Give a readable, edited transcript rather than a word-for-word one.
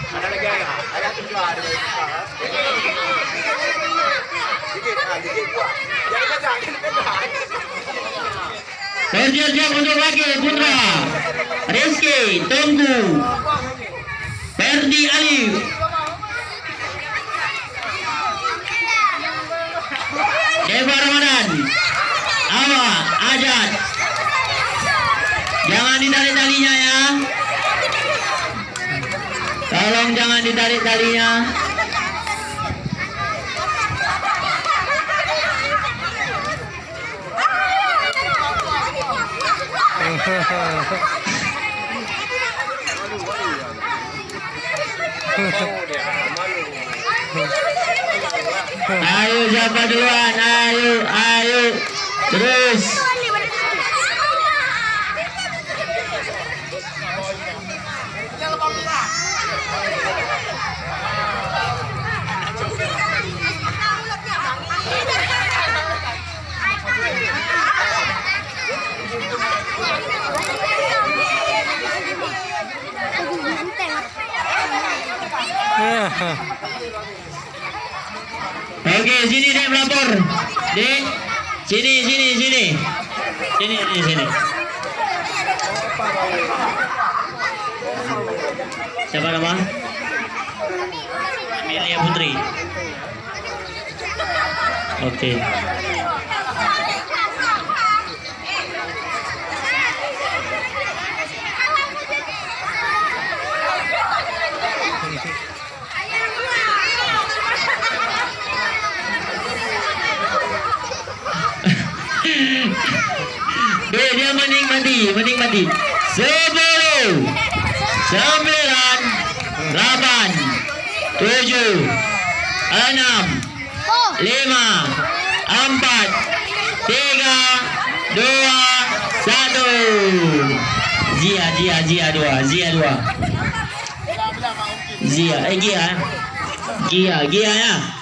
Ada lagi ya? Ada tiga, ada tiga. Dikit gua. Jangan pegang, Siap untuk lagi Putra Rizky tunggu Ferdi Alif Deva Ramadan Awa Ajat. Jangan ditarik talinya ya, tolong jangan ditarik talinya. Ayo siapa duluan? Ayo terus. Oke, sini Dek melapor. Dek, sini. Sini. Siapa nama? Amelia Putri. Oke. Dia menikmati 10 9 8 7 6 5 4 3 2 1 Gia ya.